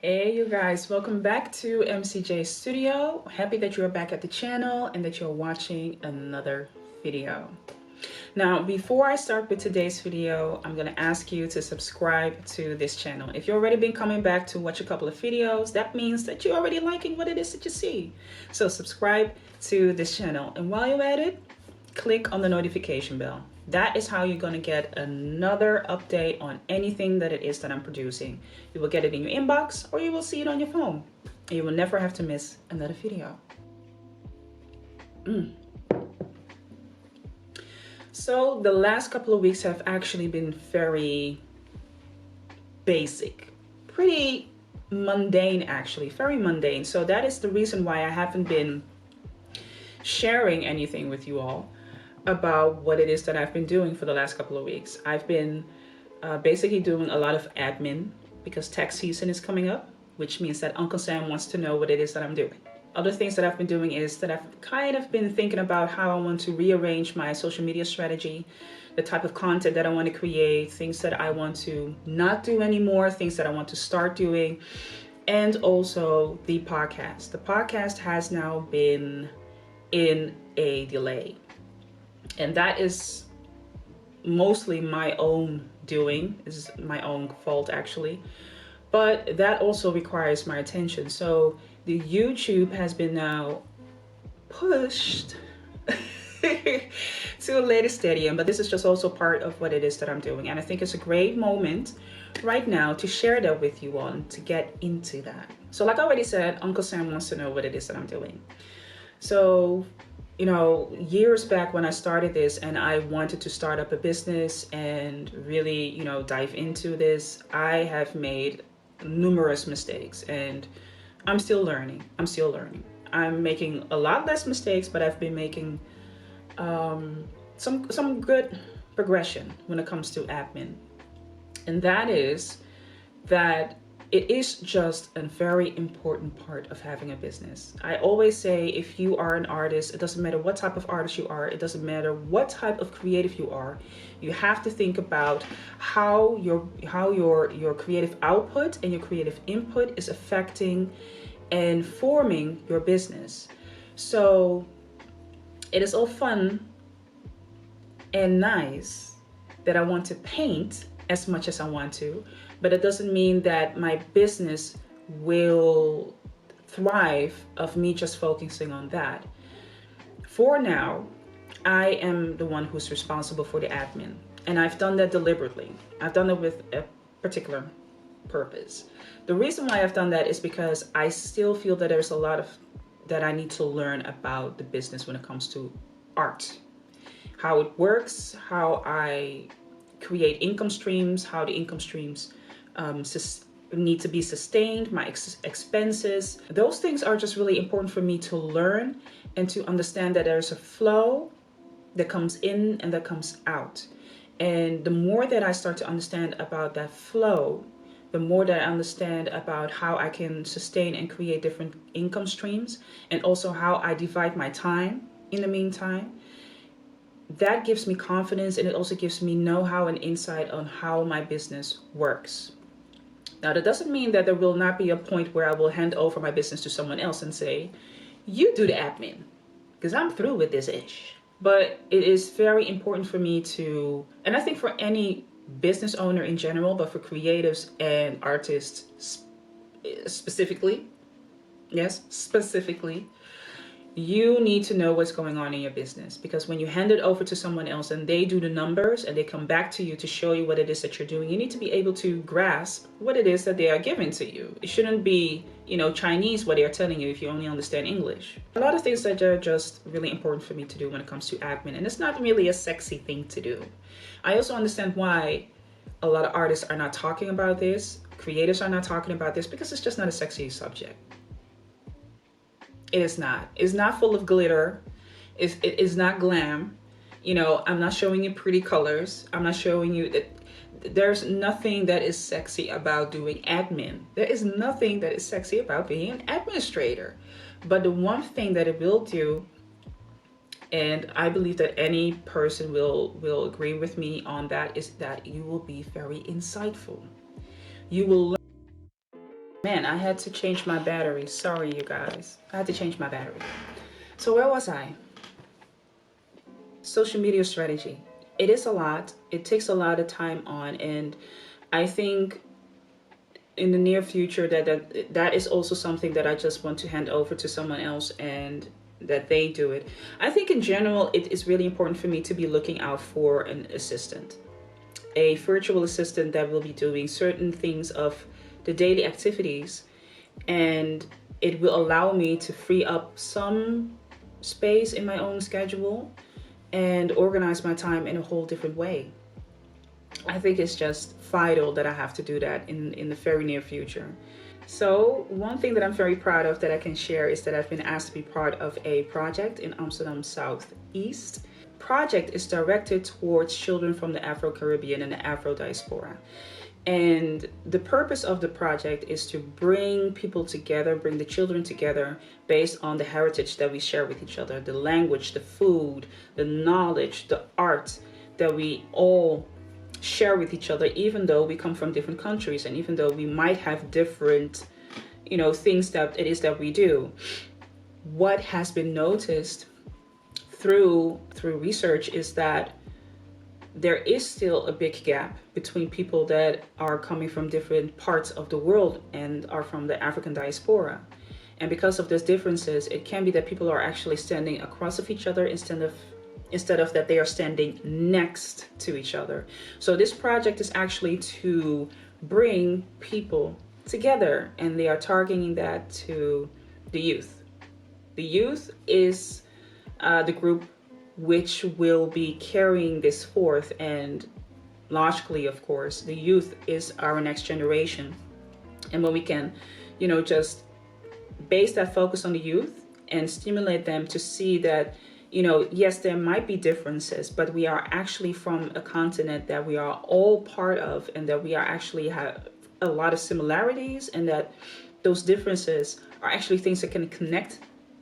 Hey you guys, welcome back to MCJ Studio. Happy that you're back at the channel and that you're watching another video. Now, before I start with today's video, I'm going to ask you to subscribe to this channel. If you've already been coming back to watch a couple of videos, that means that you're already liking what it is that you see. So subscribe to this channel. And while you're at it, click on the notification bell. That is how you're going to get another update on anything that it is that I'm producing. You will get it in your inbox or you will see it on your phone. And you will never have to miss another video. So the last couple of weeks have actually been very basic, pretty mundane actually, very mundane. So that is the reason why I haven't been sharing anything with you all about what it is that I've been doing for the last couple of weeks. I've been basically doing a lot of admin because tax season is coming up, which means that Uncle Sam wants to know what it is that I'm doing. Other things that I've been doing is that I've kind of been thinking about how I want to rearrange my social media strategy, the type of content that I want to create, things that I want to not do anymore, things that I want to start doing, and also the podcast. The podcast has now been in a delay. And that is mostly my own doing, is my own fault actually. But that also requires my attention. So the YouTube has been now pushed to a later stadium, but this is just also part of what it is that I'm doing. And I think it's a great moment right now to share that with you all, to get into that. So like I already said, Uncle Sam wants to know what it is that I'm doing. So years back when I started this and I wanted to start up a business and really, dive into this, I have made numerous mistakes and I'm still learning. I'm making a lot less mistakes, but I've been making some good progression when it comes to admin. And that is that it is just a very important part of having a business. I always say if you are an artist, it doesn't matter what type of artist you are, it doesn't matter what type of creative you are, you have to think about how your creative output and your creative input is affecting and forming your business. So it is all fun and nice that I want to paint as much as I want to, but it doesn't mean that my business will thrive of me just focusing on that. For now, I am the one who's responsible for the admin, and I've done that deliberately. I've done it with a particular purpose. The reason why I've done that is because I still feel that there's a lot of that I need to learn about the business when it comes to art, how it works, how I create income streams, how the income streams need to be sustained, my expenses. Those things are just really important for me to learn and to understand that there's a flow that comes in and that comes out. And the more that I start to understand about that flow, the more that I understand about how I can sustain and create different income streams, and also how I divide my time in the meantime, that gives me confidence, and it also gives me know-how and insight on how my business works. Now, that doesn't mean that there will not be a point where I will hand over my business to someone else and say, you do the admin, because I'm through with this ish. But it is very important for me to, and I think for any business owner in general, but for creatives and artists specifically, you need to know what's going on in your business, because when you hand it over to someone else and they do the numbers and they come back to you to show you what it is that you're doing, you need to be able to grasp what it is that they are giving to you. It shouldn't be, Chinese what they are telling you if you only understand English. A lot of things that are just really important for me to do when it comes to admin, and it's not really a sexy thing to do. I also understand why a lot of artists are not talking about this, creators are not talking about this, because it's just not a sexy subject. It is not. It's not full of glitter. It is not glam. I'm not showing you pretty colors. I'm not showing you that there's nothing that is sexy about doing admin. There is nothing that is sexy about being an administrator. But the one thing that it will do, and I believe that any person will agree with me on that, is that you will be very insightful. You will learn Man, I had to change my battery. Sorry, you guys. I had to change my battery. So where was I? Social media strategy. It is a lot. It takes a lot of time on, and I think in the near future that is also something that I just want to hand over to someone else and that they do it. I think in general it is really important for me to be looking out for an assistant, a virtual assistant that will be doing certain things of the daily activities, and it will allow me to free up some space in my own schedule and organize my time in a whole different way. I think it's just vital that I have to do that in the very near future. So one thing that I'm very proud of that I can share is that I've been asked to be part of a project in Amsterdam Southeast. Project is directed towards children from the Afro-Caribbean and the Afro diaspora. And the purpose of the project is to bring people together, bring the children together based on the heritage that we share with each other, the language, the food, the knowledge, the art that we all share with each other, even though we come from different countries and even though we might have different, things that it is that we do. What has been noticed through research is that there is still a big gap between people that are coming from different parts of the world and are from the African diaspora. And because of these differences, it can be that people are actually standing across of each other instead of that they are standing next to each other. So this project is actually to bring people together, and they are targeting that to the youth. The youth is the group which will be carrying this forth, and logically, of course, the youth is our next generation. And when we can, just base that focus on the youth and stimulate them to see that, yes, there might be differences, but we are actually from a continent that we are all part of, and that we are actually have a lot of similarities, and that those differences are actually things that can connect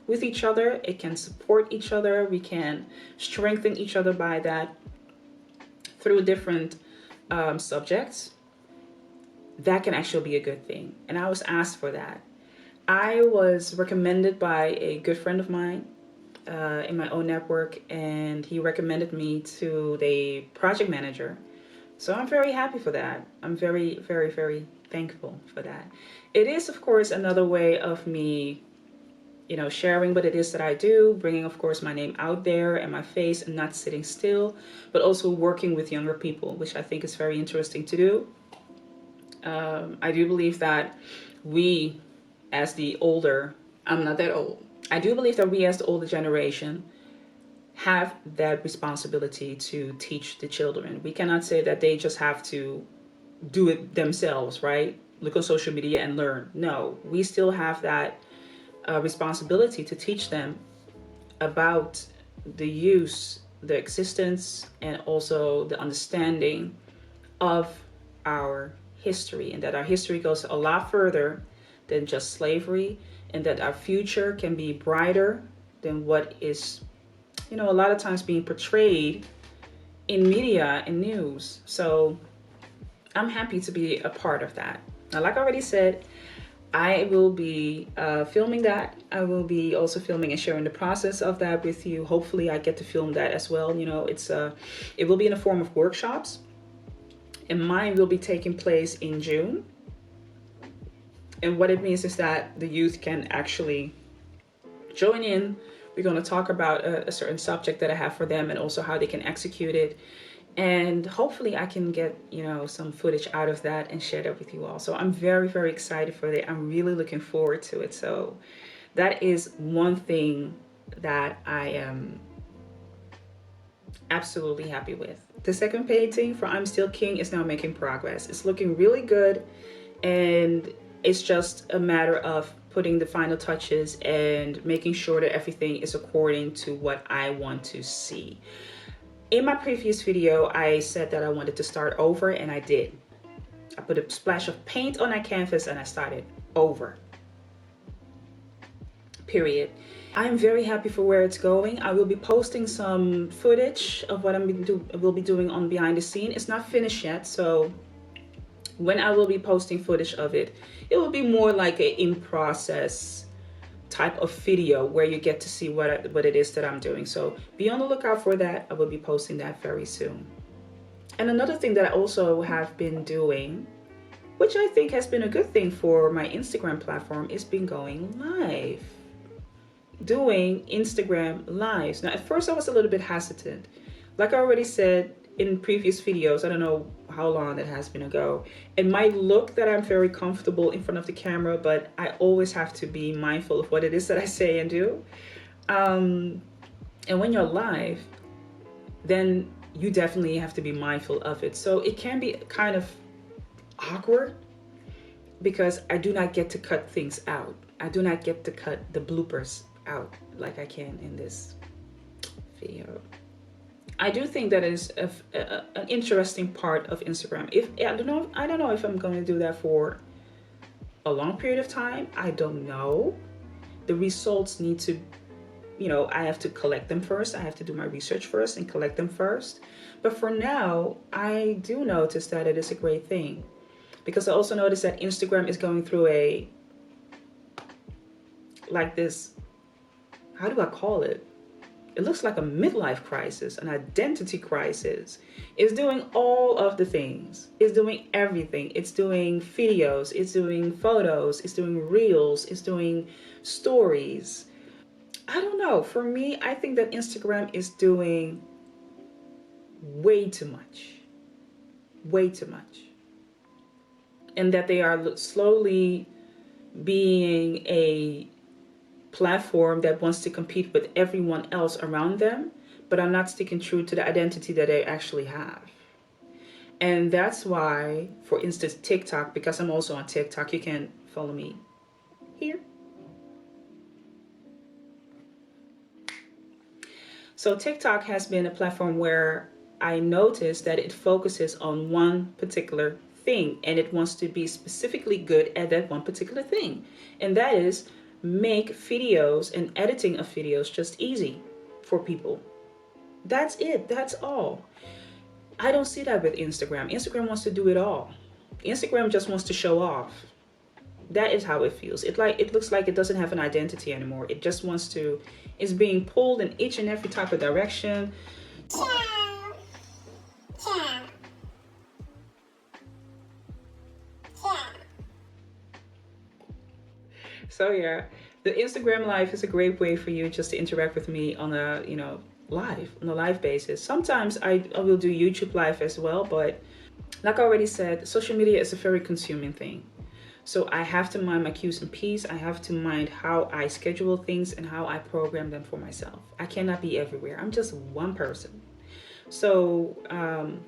with each other. It can support each other. We can strengthen each other by that through different subjects. That can actually be a good thing. And I was asked for that. I was recommended by a good friend of mine in my own network, and he recommended me to the project manager. So I'm very happy for that. I'm very, very, very thankful for that. It is, of course, another way of me sharing what it is that I do, bringing, of course, my name out there and my face, and not sitting still, but also working with younger people, which I think is very interesting to do. I do believe that we, as the older, I'm not that old, I do believe that we as the older generation have that responsibility to teach the children. We cannot say that they just have to do it themselves, right? Look on social media and learn. No, we still have that responsibility to teach them about the use, the existence, and also the understanding of our history, and that our history goes a lot further than just slavery, and that our future can be brighter than what is, a lot of times being portrayed in media and news. So I'm happy to be a part of that. Now, like I already said, I will be filming that. I will be also filming and sharing the process of that with you. Hopefully I get to film that as well. It will be in the form of workshops, and mine will be taking place in June. And what it means is that the youth can actually join in. We're going to talk about a certain subject that I have for them, and also how they can execute it. And hopefully I can get, some footage out of that and share that with you all. So I'm very, very excited for it. I'm really looking forward to it. So that is one thing that I am absolutely happy with. The second painting for I'm Still King is now making progress. It's looking really good, and it's just a matter of putting the final touches and making sure that everything is according to what I want to see. In my previous video, I said that I wanted to start over, and I did. I put a splash of paint on that canvas and I started over. Period. I am very happy for where it's going. I will be posting some footage of what will be doing on behind the scene. It's not finished yet, so when I will be posting footage of it, it will be more like a in process type of video where you get to see what it is that I'm doing. So be on the lookout for that. I will be posting that very soon. And another thing that I also have been doing, which I think has been a good thing for my Instagram platform, is been going live. Doing Instagram lives. Now, at first I was a little bit hesitant. Like I already said in previous videos, I don't know how long that has been ago, it might look that I'm very comfortable in front of the camera, but I always have to be mindful of what it is that I say and do. And when you're live, then you definitely have to be mindful of it. So it can be kind of awkward because I do not get to cut things out. I do not get to cut the bloopers out like I can in this video. I do think that is an interesting part of Instagram. I don't know if I'm going to do that for a long period of time. I don't know. The results need to, I have to collect them first. I have to do my research first and collect them first. But for now, I do notice that it is a great thing, because I also notice that Instagram is going through this, how do I call it? It looks like a midlife crisis, an identity crisis. It's doing all of the things. It's doing everything. It's doing videos. It's doing photos. It's doing reels. It's doing stories. I don't know. For me, I think that Instagram is doing way too much. Way too much. And that they are slowly being a platform that wants to compete with everyone else around them, but are not sticking true to the identity that they actually have. And that's why, for instance, TikTok, because I'm also on TikTok, you can follow me here. So TikTok has been a platform where I noticed that it focuses on one particular thing, and it wants to be specifically good at that one particular thing. And that is make videos and editing of videos just easy for people. That's it. That's all. I don't see that with Instagram. Instagram wants to do it all. Instagram just wants to show off. That is how it feels. It looks like it doesn't have an identity anymore. It just wants to, it's being pulled in each and every type of direction. So yeah, the Instagram live is a great way for you just to interact with me on a, on a live basis. Sometimes I will do YouTube live as well, but like I already said, social media is a very consuming thing. So I have to mind my Q's and P's. I have to mind how I schedule things and how I program them for myself. I cannot be everywhere. I'm just one person. So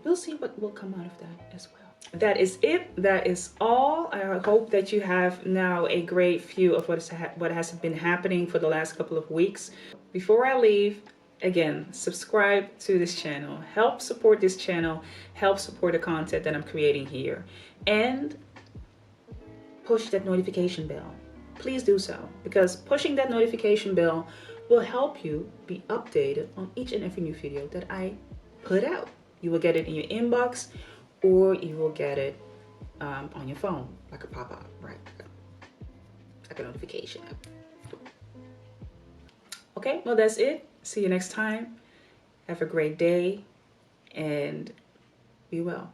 we'll see what will come out of that as well. That is it. That is all. I hope that you have now a great view of what has been happening for the last couple of weeks. Before I leave, again, subscribe to this channel. Help support this channel. Help support the content that I'm creating here. And push that notification bell. Please do so, because pushing that notification bell will help you be updated on each and every new video that I put out. You will get it in your inbox, or you will get it on your phone, like a pop-up, right? Like a notification. Okay, well, that's it. See you next time. Have a great day, and be well.